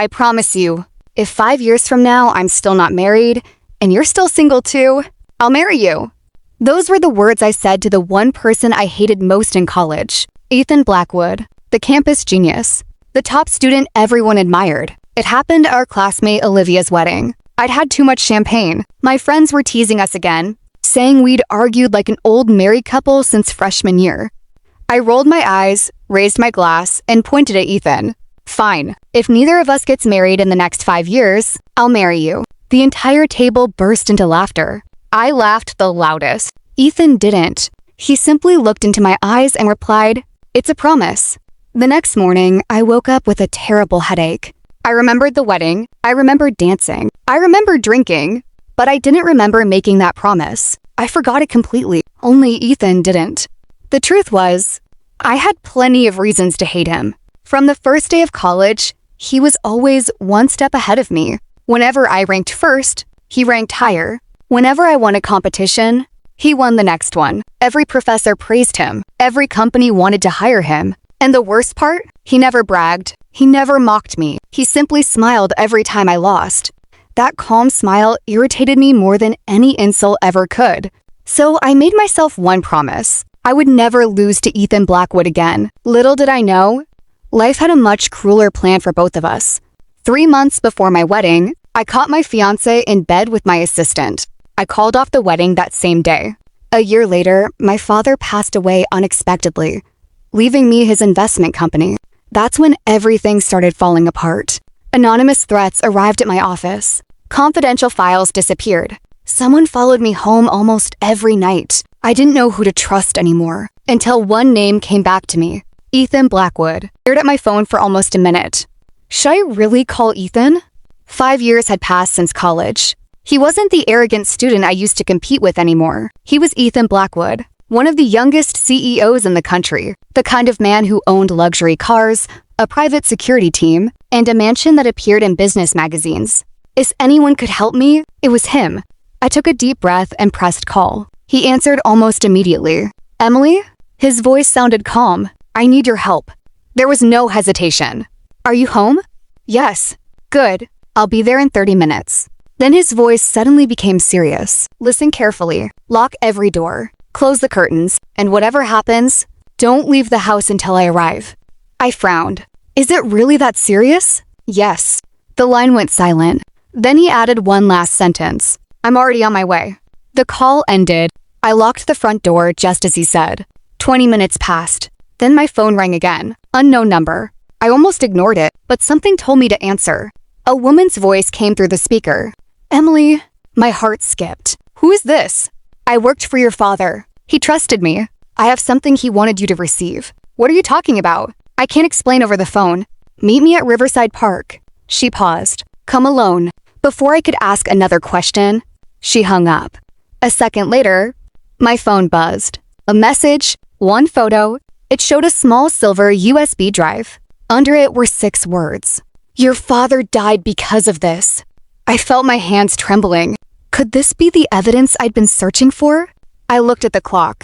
I promise you, if 5 years from now I'm still not married, and you're still single too, I'll marry you. Those were the words I said to the one person I hated most in college, Ethan Blackwood, the campus genius, the top student everyone admired. It happened at our classmate Olivia's wedding. I'd had too much champagne. My friends were teasing us again, saying we'd argued like an old married couple since freshman year. I rolled my eyes, raised my glass, and pointed at Ethan. Fine, if neither of us gets married in the next 5 years, I'll marry you. The entire table burst into laughter. I laughed the loudest. Ethan didn't. He simply looked into my eyes and replied, "It's a promise." The next morning, I woke up with a terrible headache. I remembered the wedding, I remembered dancing, I remembered drinking, but I didn't remember making that promise. I forgot it completely, only Ethan didn't. The truth was, I had plenty of reasons to hate him. From the first day of college, he was always one step ahead of me. Whenever I ranked first, he ranked higher. Whenever I won a competition, he won the next one. Every professor praised him. Every company wanted to hire him. And the worst part? He never bragged. He never mocked me. He simply smiled every time I lost. That calm smile irritated me more than any insult ever could. So I made myself one promise. I would never lose to Ethan Blackwood again. Little did I know, life had a much crueler plan for both of us. 3 months before my wedding, I caught my fiancé in bed with my assistant. I called off the wedding that same day. A year later, my father passed away unexpectedly, leaving me his investment company. That's when everything started falling apart. Anonymous threats arrived at my office. Confidential files disappeared. Someone followed me home almost every night. I didn't know who to trust anymore, until one name came back to me. Ethan Blackwood. I stared at my phone for almost a minute. Should I really call Ethan? 5 years had passed since college. He wasn't the arrogant student I used to compete with anymore. He was Ethan Blackwood, one of the youngest CEOs in the country, the kind of man who owned luxury cars, a private security team, and a mansion that appeared in business magazines. If anyone could help me, it was him. I took a deep breath and pressed call. He answered almost immediately. "Emily?" His voice sounded calm. "I need your help." There was no hesitation. "Are you home?" "Yes." "Good. I'll be there in 30 minutes. Then his voice suddenly became serious. "Listen carefully. Lock every door. Close the curtains. And whatever happens, don't leave the house until I arrive." I frowned. "Is it really that serious?" "Yes." The line went silent. Then he added one last sentence. "I'm already on my way." The call ended. I locked the front door just as he said. 20 minutes passed. Then my phone rang again. Unknown number. I almost ignored it, but something told me to answer. A woman's voice came through the speaker. "Emily." My heart skipped. "Who is this?" "I worked for your father. He trusted me. I have something he wanted you to receive." "What are you talking about?" "I can't explain over the phone. Meet me at Riverside Park." She paused. "Come alone." Before I could ask another question, she hung up. A second later, my phone buzzed. A message, one photo. It showed a small silver USB drive. Under it were 6 words. "Your father died because of this." I felt my hands trembling. Could this be the evidence I'd been searching for? I looked at the clock.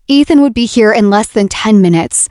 Ethan would be here in less than 10 minutes.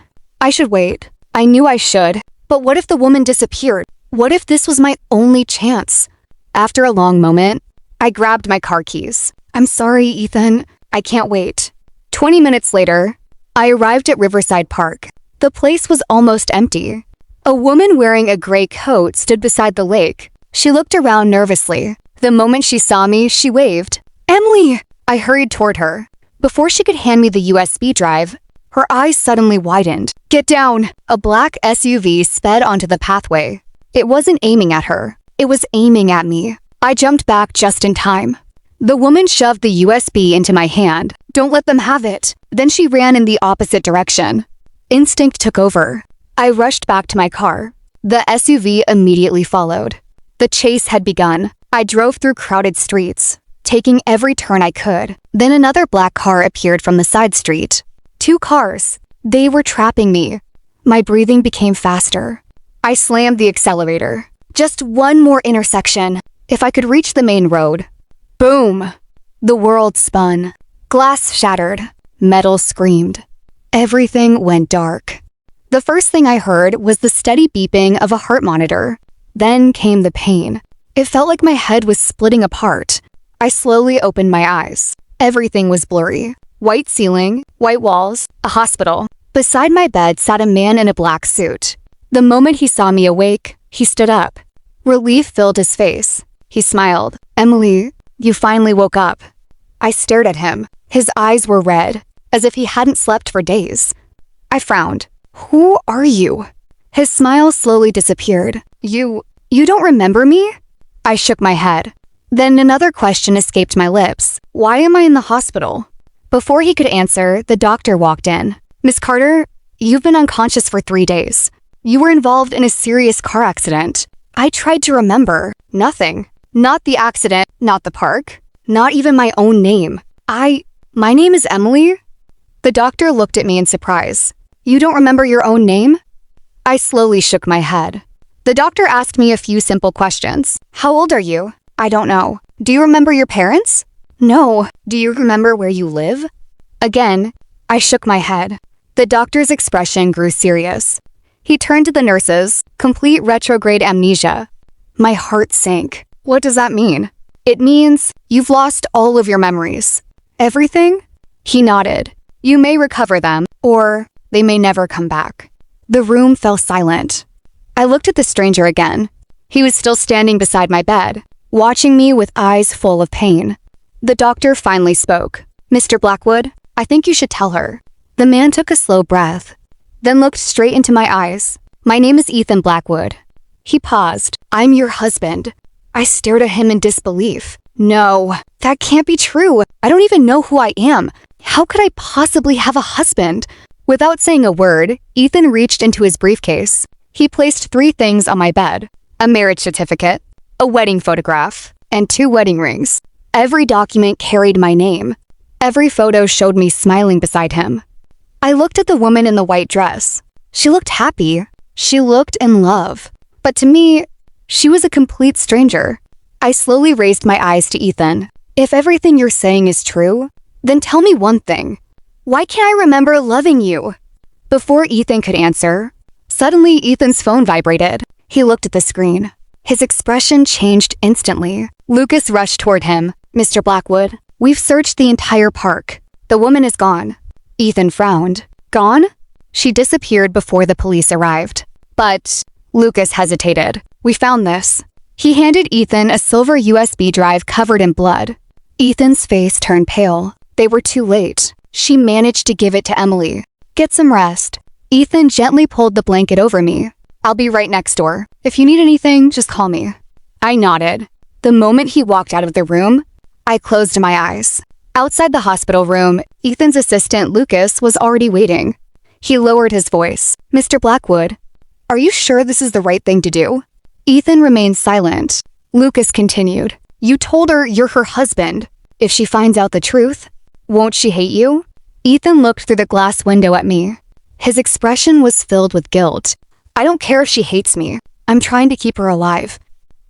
I should wait. I knew I should. But what if the woman disappeared? What if this was my only chance? After a long moment, I grabbed my car keys. "I'm sorry, Ethan. I can't wait." 20 minutes later, I arrived at Riverside Park. The place was almost empty. A woman wearing a gray coat stood beside the lake. She looked around nervously. The moment she saw me, she waved. "Emily!" I hurried toward her. Before she could hand me the USB drive, her eyes suddenly widened. "Get down!" A black SUV sped onto the pathway. It wasn't aiming at her. It was aiming at me. I jumped back just in time. The woman shoved the USB into my hand. "Don't let them have it." Then she ran in the opposite direction. Instinct took over. I rushed back to my car. The SUV immediately followed. The chase had begun. I drove through crowded streets, taking every turn I could. Then another black car appeared from the side street. 2 cars. They were trapping me. My breathing became faster. I slammed the accelerator. Just one more intersection. If I could reach the main road. Boom! The world spun. Glass shattered. Metal screamed. Everything went dark. The first thing I heard was the steady beeping of a heart monitor. Then came the pain. It felt like my head was splitting apart. I slowly opened my eyes. Everything was blurry. White ceiling, white walls, a hospital. Beside my bed sat a man in a black suit. The moment he saw me awake, he stood up. Relief filled his face. He smiled. "Emily, you finally woke up." I stared at him. His eyes were red, as if he hadn't slept for days. I frowned. "Who are you?" His smile slowly disappeared. You don't remember me?" I shook my head. Then another question escaped my lips. "Why am I in the hospital?" Before he could answer, the doctor walked in. "Miss Carter, you've been unconscious for 3 days. You were involved in a serious car accident." I tried to remember. Nothing. Not the accident, not the park, not even my own name. My name is Emily?" The doctor looked at me in surprise. "You don't remember your own name?" I slowly shook my head. The doctor asked me a few simple questions. "How old are you?" "I don't know." "Do you remember your parents?" "No." "Do you remember where you live?" Again, I shook my head. The doctor's expression grew serious. He turned to the nurses, complete retrograde amnesia. My heart sank. "What does that mean?" "It means you've lost all of your memories." "Everything?" He nodded. "You may recover them, or they may never come back." The room fell silent. I looked at the stranger again. He was still standing beside my bed, watching me with eyes full of pain. The doctor finally spoke. "Mr. Blackwood, I think you should tell her." The man took a slow breath, then looked straight into my eyes. "My name is Ethan Blackwood." He paused. "I'm your husband." I stared at him in disbelief. "No, that can't be true. I don't even know who I am. How could I possibly have a husband?" Without saying a word, Ethan reached into his briefcase. He placed 3 things on my bed: a marriage certificate, a wedding photograph, and 2 wedding rings. Every document carried my name. Every photo showed me smiling beside him. I looked at the woman in the white dress. She looked happy. She looked in love. But to me, she was a complete stranger. I slowly raised my eyes to Ethan. "If everything you're saying is true, then tell me one thing. Why can't I remember loving you?" Before Ethan could answer, suddenly Ethan's phone vibrated. He looked at the screen. His expression changed instantly. Lucas rushed toward him. "Mr. Blackwood, we've searched the entire park. The woman is gone." Ethan frowned. "Gone?" "She disappeared before the police arrived." "But..." Lucas hesitated. "We found this." He handed Ethan a silver USB drive covered in blood. Ethan's face turned pale. They were too late. She managed to give it to Emily. "Get some rest." Ethan gently pulled the blanket over me. "I'll be right next door. If you need anything, just call me." I nodded. The moment he walked out of the room, I closed my eyes. Outside the hospital room, Ethan's assistant, Lucas, was already waiting. He lowered his voice. "Mr. Blackwood, are you sure this is the right thing to do?" Ethan remained silent. Lucas continued. "You told her you're her husband. If she finds out the truth, won't she hate you?" Ethan looked through the glass window at me. His expression was filled with guilt. "I don't care if she hates me. I'm trying to keep her alive."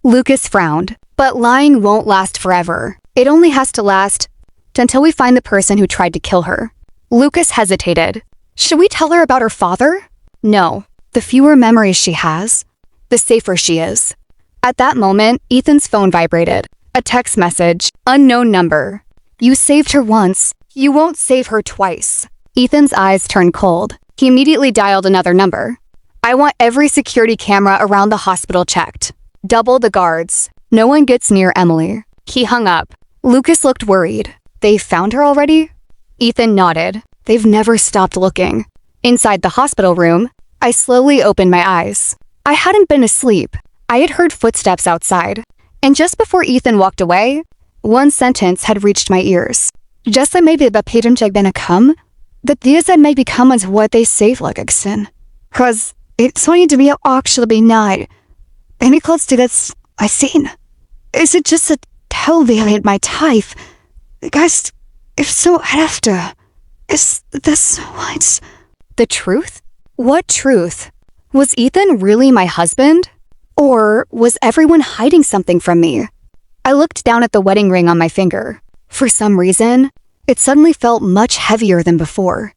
Lucas frowned. "But lying won't last forever. It only has to last until we find the person who tried to kill her." Lucas hesitated. "Should we tell her about her father?" "No. The fewer memories she has, the safer she is." At that moment, Ethan's phone vibrated. A text message. Unknown number. "You saved her once. You won't save her twice." Ethan's eyes turned cold. He immediately dialed another number. "I want every security camera around the hospital checked. Double the guards. No one gets near Emily." He hung up. Lucas looked worried. "They found her already?" Ethan nodded. "They've never stopped looking." Inside the hospital room, I slowly opened my eyes. I hadn't been asleep. I had heard footsteps outside. And just before Ethan walked away, one sentence had reached my ears. "Just like maybe the patient had been a come, that these had maybe come as what they save like a sin. 'Cause it's going to be actually night. Any close to this I seen. Is it just a tell variant my type? Guys, if so after, is this what?" The truth? What truth? Was Ethan really my husband? Or was everyone hiding something from me? I looked down at the wedding ring on my finger. For some reason, it suddenly felt much heavier than before.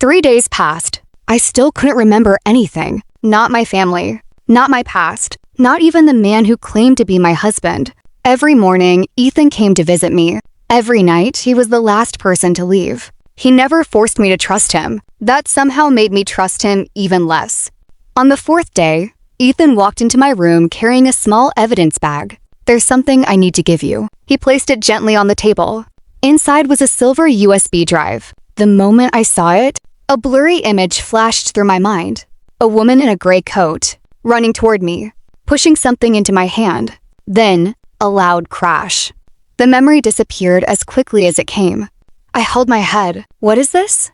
3 days passed. I still couldn't remember anything. Not my family. Not my past. Not even the man who claimed to be my husband. Every morning, Ethan came to visit me. Every night, he was the last person to leave. He never forced me to trust him. That somehow made me trust him even less. On the fourth day, Ethan walked into my room carrying a small evidence bag. "There's something I need to give you." He placed it gently on the table. Inside was a silver USB drive. The moment I saw it, a blurry image flashed through my mind. A woman in a gray coat, running toward me, pushing something into my hand. Then, a loud crash. The memory disappeared as quickly as it came. I held my head. "What is this?"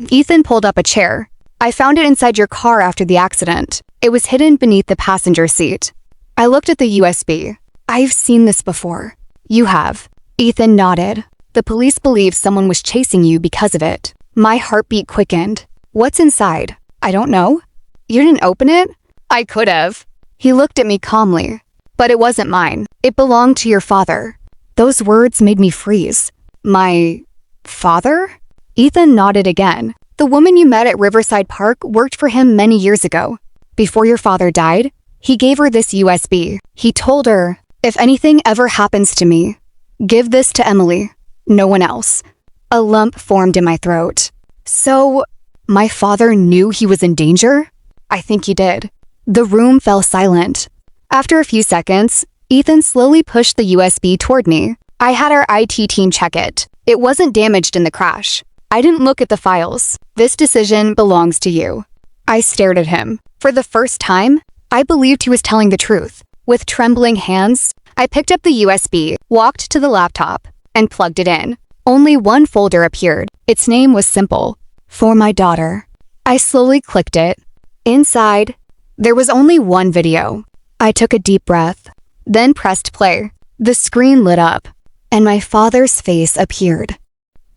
Ethan pulled up a chair. "I found it inside your car after the accident. It was hidden beneath the passenger seat." I looked at the USB. "I've seen this before." "You have." Ethan nodded. "The police believe someone was chasing you because of it." My heartbeat quickened. "What's inside?" "I don't know." "You didn't open it?" "I could have." He looked at me calmly. "But it wasn't mine. It belonged to your father." Those words made me freeze. "My father?" Ethan nodded again. "The woman you met at Riverside Park worked for him many years ago. Before your father died, he gave her this USB. He told her, if anything ever happens to me, give this to Emily. No one else." A lump formed in my throat. "So, my father knew he was in danger?" "I think he did." The room fell silent. After a few seconds, Ethan slowly pushed the USB toward me. I had our IT team check it. It wasn't damaged in the crash. "I didn't look at the files. This decision belongs to you." I stared at him. For the first time, I believed he was telling the truth. With trembling hands, I picked up the USB, walked to the laptop, and plugged it in. Only one folder appeared. Its name was simple. "For my daughter." I slowly clicked it. Inside, there was only one video. I took a deep breath, then pressed play. The screen lit up, and my father's face appeared.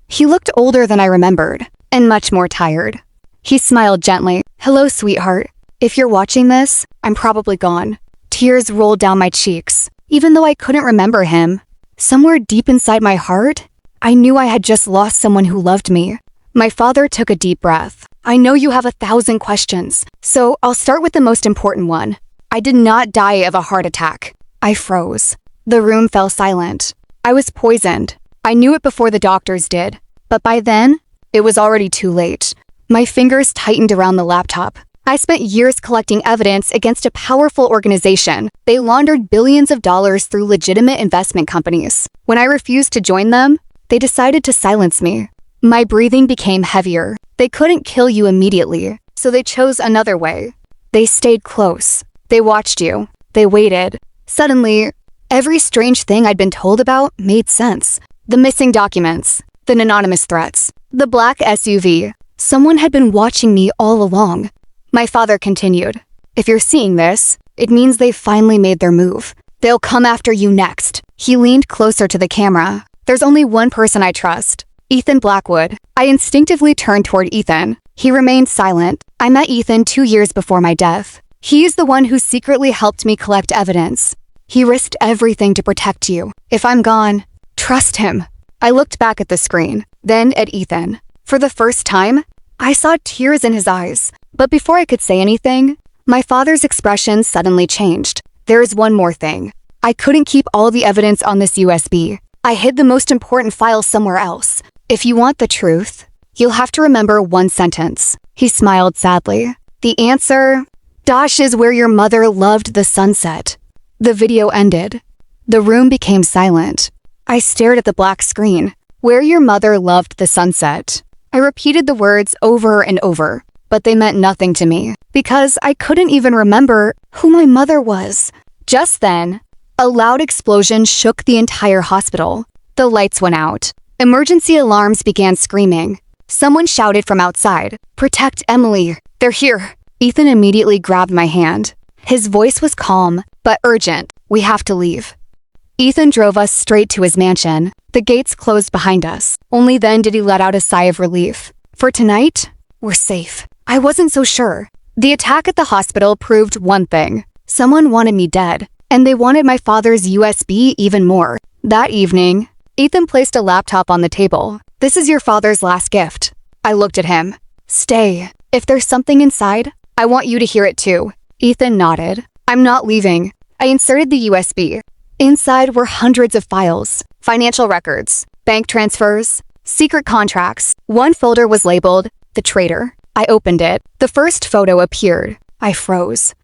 He looked older than I remembered, and much more tired. He smiled gently. "Hello, sweetheart. If you're watching this, I'm probably gone." Tears rolled down my cheeks. Even though I couldn't remember him, somewhere deep inside my heart, I knew I had just lost someone who loved me. My father took a deep breath. "I know you have 1,000 questions, so I'll start with the most important one. I did not die of a heart attack." I froze. The room fell silent. I was poisoned. I knew it before the doctors did, but by then, it was already too late. My fingers tightened around the laptop. I spent years collecting evidence against a powerful organization. They laundered billions of dollars through legitimate investment companies. When I refused to join them, they decided to silence me. My breathing became heavier. They couldn't kill you immediately, so they chose another way. They stayed close. They watched you. They waited. Suddenly, every strange thing I'd been told about made sense. The missing documents, the anonymous threats, the black SUV. Someone had been watching me all along. My father continued, "If you're seeing this, it means they've finally made their move. They'll come after you next." He leaned closer to the camera. "There's only one person I trust. Ethan Blackwood." I instinctively turned toward Ethan. He remained silent. "I met Ethan 2 years before my death. He's the one who secretly helped me collect evidence. He risked everything to protect you. If I'm gone, trust him." I looked back at the screen, then at Ethan. For the first time, I saw tears in his eyes. But before I could say anything, my father's expression suddenly changed. "There is one more thing. I couldn't keep all the evidence on this USB. I hid the most important file somewhere else. If you want the truth, you'll have to remember one sentence." He smiled sadly. "The answer, Dash, is where your mother loved the sunset." The video ended. The room became silent. I stared at the black screen. "Where your mother loved the sunset." I repeated the words over and over, but they meant nothing to me, because I couldn't even remember who my mother was. Just then, a loud explosion shook the entire hospital. The lights went out. Emergency alarms began screaming. Someone shouted from outside, "Protect Emily! They're here!" Ethan immediately grabbed my hand. His voice was calm, but urgent. "We have to leave." Ethan drove us straight to his mansion. The gates closed behind us. Only then did he let out a sigh of relief. For tonight, we're safe. I wasn't so sure. The attack at the hospital proved one thing. Someone wanted me dead, and they wanted my father's USB even more. That evening, Ethan placed a laptop on the table. "This is your father's last gift." I looked at him. "Stay. If there's something inside, I want you to hear it too." Ethan nodded. "I'm not leaving. I inserted the USB. Inside were hundreds of files, financial records, bank transfers, secret contracts. One folder was labeled, The Traitor. I opened it. The first photo appeared. I froze.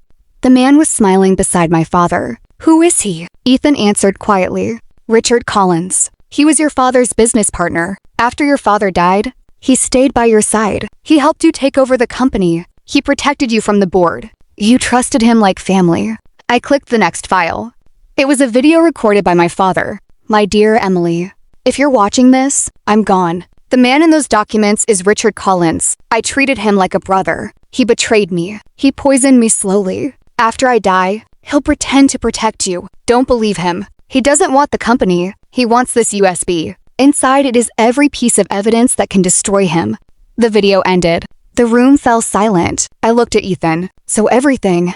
The man was smiling beside my father. Who is he? Ethan answered quietly. Richard Collins. He was your father's business partner. After your father died, he stayed by your side. He helped you take over the company. He protected you from the board. You trusted him like family. I clicked the next file. It was a video recorded by my father. My dear Emily, if you're watching this, I'm gone. The man in those documents is Richard Collins. I treated him like a brother. He betrayed me. He poisoned me slowly. After I die, he'll pretend to protect you. Don't believe him. He doesn't want the company. He wants this USB. Inside it is every piece of evidence that can destroy him. The video ended. The room fell silent. I looked at Ethan. So everything.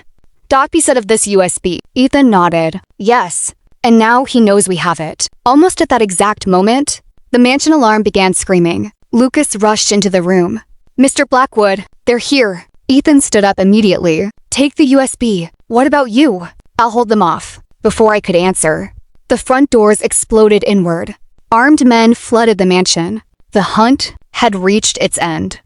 Doppy said of this USB. Ethan nodded. Yes. And now he knows we have it. Almost at that exact moment, the mansion alarm began screaming. Lucas rushed into the room. Mr. Blackwood, they're here. Ethan stood up immediately. Take the USB. What about you? I'll hold them off. Before I could answer, the front doors exploded inward. Armed men flooded the mansion. The hunt had reached its end.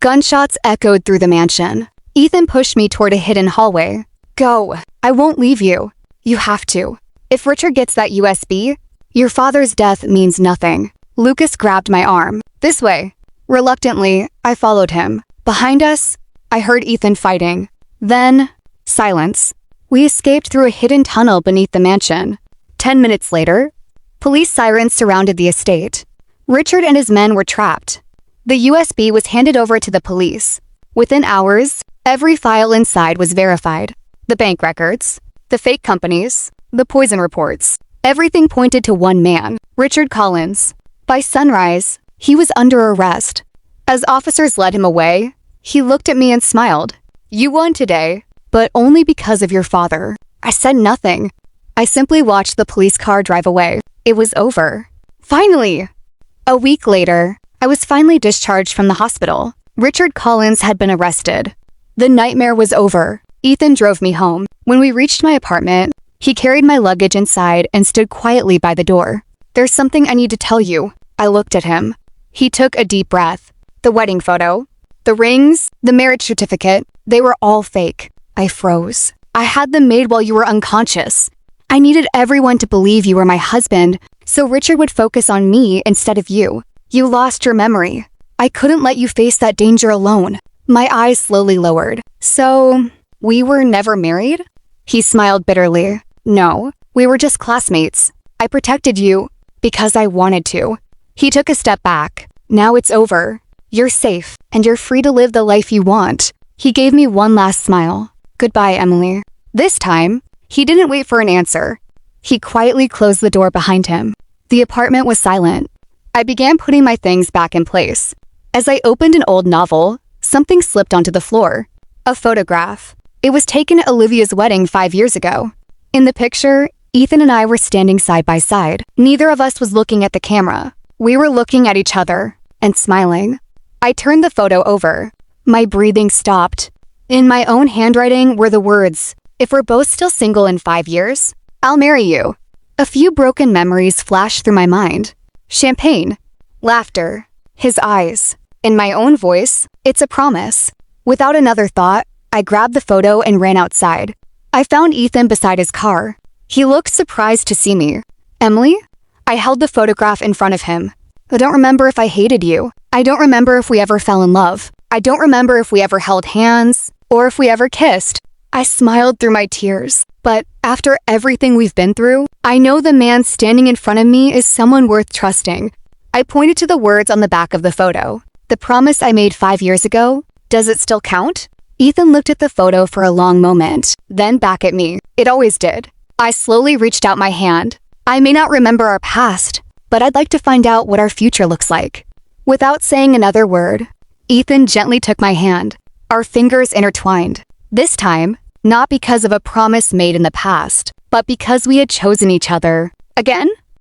Gunshots echoed through the mansion. Ethan pushed me toward a hidden hallway. Go. I won't leave you. You have to. If Richard gets that USB, your father's death means nothing. Lucas grabbed my arm. This way. Reluctantly, I followed him. Behind us, I heard Ethan fighting. Then, silence. We escaped through a hidden tunnel beneath the mansion. 10 minutes later, police sirens surrounded the estate. Richard and his men were trapped. The USB was handed over to the police. Within hours, every file inside was verified. The bank records, the fake companies, the poison reports. Everything pointed to one man, Richard Collins. By sunrise, he was under arrest. As officers led him away, he looked at me and smiled. You won today, but only because of your father. I said nothing. I simply watched the police car drive away. It was over. Finally! A week later, I was finally discharged from the hospital. Richard Collins had been arrested. The nightmare was over. Ethan drove me home. When we reached my apartment, he carried my luggage inside and stood quietly by the door. There's something I need to tell you. I looked at him. He took a deep breath. The wedding photo, the rings, the marriage certificate, they were all fake. I froze. I had them made while you were unconscious. I needed everyone to believe you were my husband, so Richard would focus on me instead of you. You lost your memory. I couldn't let you face that danger alone. My eyes slowly lowered. So, we were never married? He smiled bitterly. No, we were just classmates. I protected you because I wanted to. He took a step back. Now it's over. You're safe, and you're free to live the life you want. He gave me one last smile. Goodbye, Emily. This time, he didn't wait for an answer. He quietly closed the door behind him. The apartment was silent. I began putting my things back in place. As I opened an old novel, something slipped onto the floor. A photograph. It was taken at Olivia's wedding 5 years ago. In the picture, Ethan and I were standing side by side. Neither of us was looking at the camera. We were looking at each other and smiling. I turned the photo over. My breathing stopped. In my own handwriting were the words, "If we're both still single in 5 years, I'll marry you." A few broken memories flashed through my mind. Champagne, laughter, his eyes. In my own voice, it's a promise. Without another thought, I grabbed the photo and ran outside. I found Ethan beside his car. He looked surprised to see me. Emily? I held the photograph in front of him. I don't remember if I hated you. I don't remember if we ever fell in love. I don't remember if we ever held hands or if we ever kissed. I smiled through my tears. But after everything we've been through, I know the man standing in front of me is someone worth trusting. I pointed to the words on the back of the photo. The promise I made 5 years ago, does it still count? Ethan looked at the photo for a long moment, then back at me. It always did. I slowly reached out my hand. I may not remember our past, but I'd like to find out what our future looks like. Without saying another word, Ethan gently took my hand. Our fingers intertwined. This time, not because of a promise made in the past, but because we had chosen each other. Again?